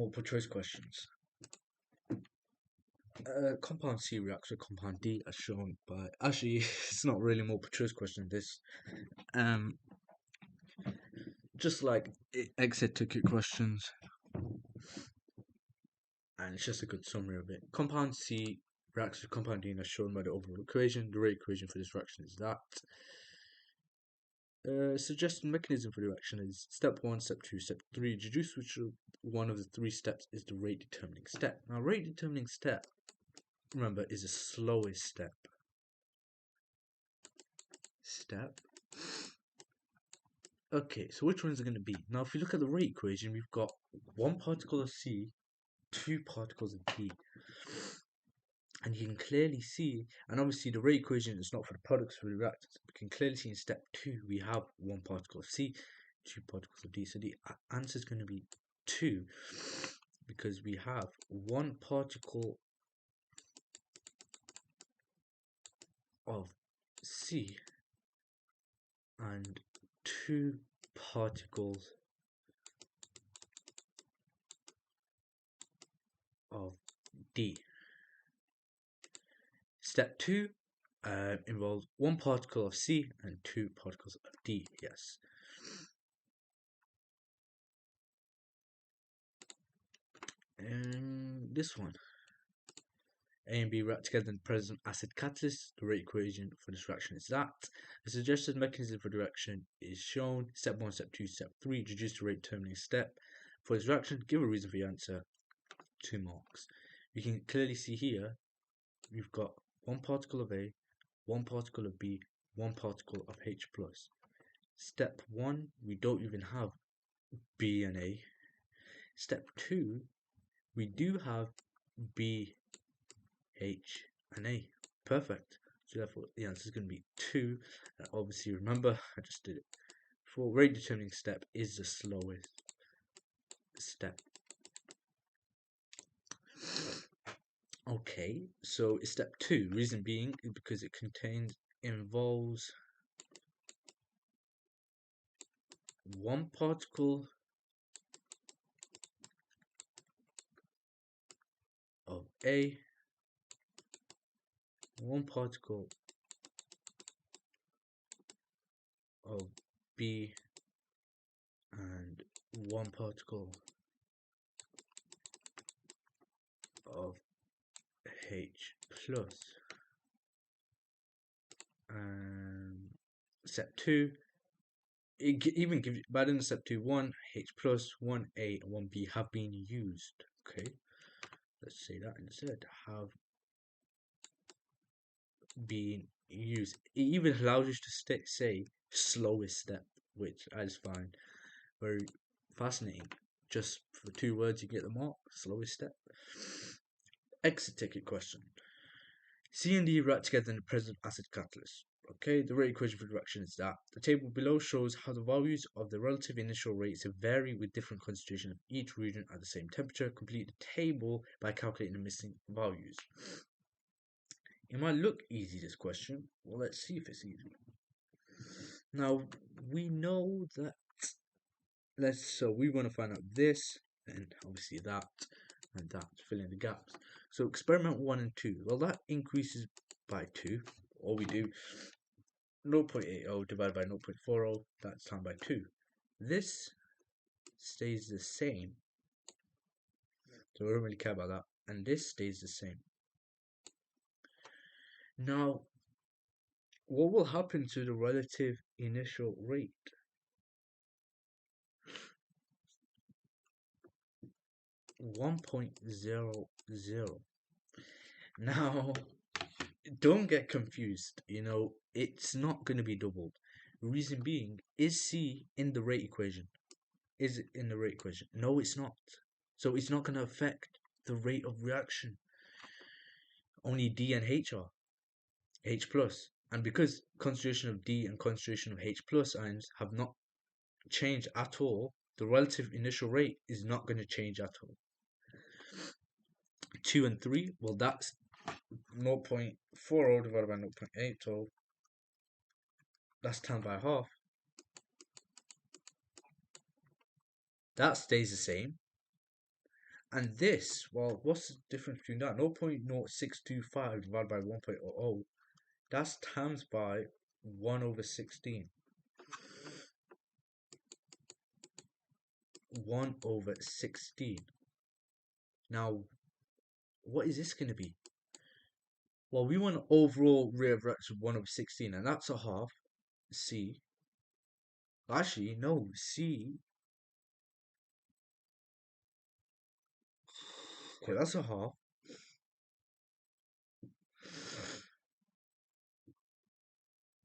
Multiple choice questions. Compound C reacts with compound D as shown by. Actually, it's not really multiple choice question. This, um, just like exit ticket questions, and it's just a good summary of it. Compound C reacts with compound D as shown by the overall equation. The rate equation for this reaction is that. Suggested mechanism for the reaction is step 1, step 2, step 3. Deduce which one of the three steps is the rate determining step. Now, rate determining step, remember, is the slowest step. Okay, so which one's it going to be? Now, if you look at the rate equation, we've got one particle of C, two particles of D. And you can clearly see, and obviously the rate equation is not for the products for the reactants. We can clearly see in step 2 we have one particle of C, two particles of D. So the answer is going to be 2 because we have one particle of C and two particles of D. Step 2 involves one particle of C and two particles of D. Yes. And this one. A and B react together in the present acid catalyst. The rate equation for this reaction is that. The suggested mechanism for the reaction is shown. Step 1, step 2, step 3. Deduce the rate determining step. For this reaction, give a reason for your answer. 2 marks. We can clearly see here we've got one particle of A, one particle of B, one particle of H+. Step 1, we don't even have B and A. Step 2, we do have B, H, and A. Perfect. So therefore the answer is going to be 2. And obviously remember, I just did it. For rate determining step is the slowest step. Okay, so it's step 2. Reason being because it involves one particle of A, one particle of B, and one particle of H+. Step 2, it even gives you, but in step 2, 1 H+, 1 A, and 1 B have been used. Okay, let's say that instead, have been used. It even allows you to say slowest step, which I just find very fascinating. Just for 2 words, you get the mark. Slowest step. Exit ticket question. C and D react together in the present acid catalyst. Okay, the rate equation for the reaction is that. The table below shows how the values of the relative initial rates vary with different concentration of each reagent at the same temperature. Complete the table by calculating the missing values. It might look easy, this question. Well, let's see if it's easy. Now, we know that. So we want to find out this, and obviously that, and that, fill in the gaps. So experiment 1 and 2. Well, that increases by 2. All we do 0.80 divided by 0.40, that's times by 2. This stays the same. So we don't really care about that. And this stays the same. Now, what will happen to the relative initial rate? .00. Now, don't get confused. It's not going to be doubled. Reason being, is C in the rate equation? Is it in the rate equation? No, it's not. So it's not going to affect the rate of reaction. Only D and H are. H+. And because concentration of D and concentration of H+ ions have not changed at all, the relative initial rate is not going to change at all. 2 and 3, well, that's 0.40 divided by 0.80. That's times by half. That stays the same. And this, well, what's the difference between that? 0.0625 divided by 1.00. That's times by 1 over 16. 1 over 16. Now, what is this going to be? Well, we want overall real fraction of 1 over 16, and that's a half. C. Actually, no, C. Okay, that's a half.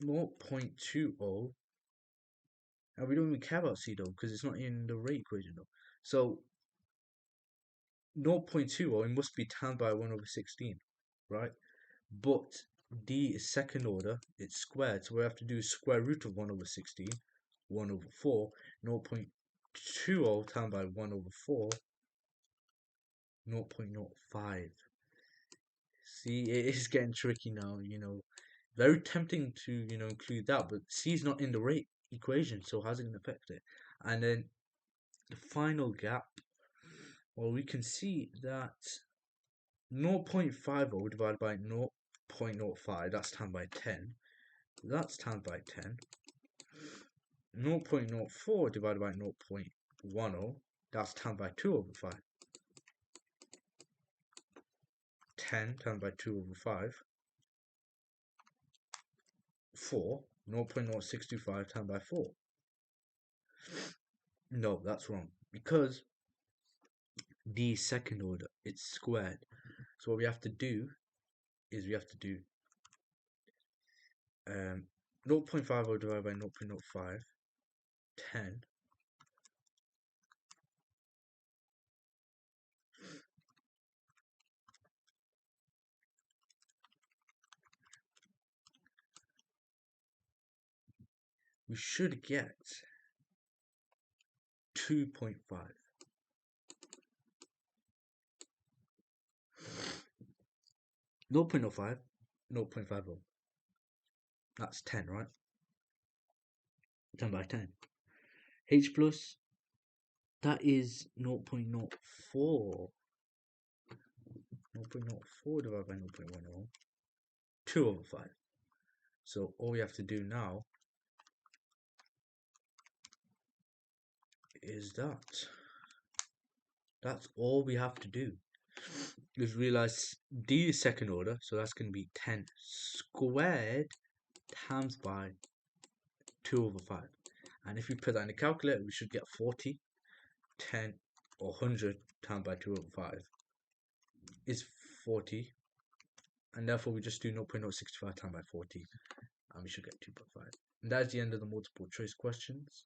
0.20. And we don't even care about C though, because it's not in the rate equation though. So 0.20, it must be times by 1 over 16, right? But D is second order, it's squared, so we have to do square root of 1 over 16, 1 over 4, 0.20 times by 1 over 4, 0.05. See, it is getting tricky now, Very tempting to, include that, but C is not in the rate equation, so how's it going to affect it? And then the final gap, well, we can see that 0.50 divided by 0.05, that's times by 10. That's times by 10. 0.04 divided by 0.10, that's times by 2 over 5. 10 times by 2 over 5. 4. 0.0625 times by 4. No, that's wrong. Because D is second order, it's squared. So what we have to do is we have to do 0.50 divided by 0.05, 10. We should get 2.5. 0.05, 0.50. That's 10, right? 10 by 10. H plus, that is 0.04. 0.04 divided by 0.10. 2 over 5. So all we have to do now is that. That's all we have to do. Is realize D is second order, so that's going to be 10 squared times by 2 over 5. And if we put that in the calculator, we should get 40. 10 or 100 times by 2 over 5 is 40. And therefore we just do 0.065 times by 40. And we should get 2.5. And that's the end of the multiple choice questions.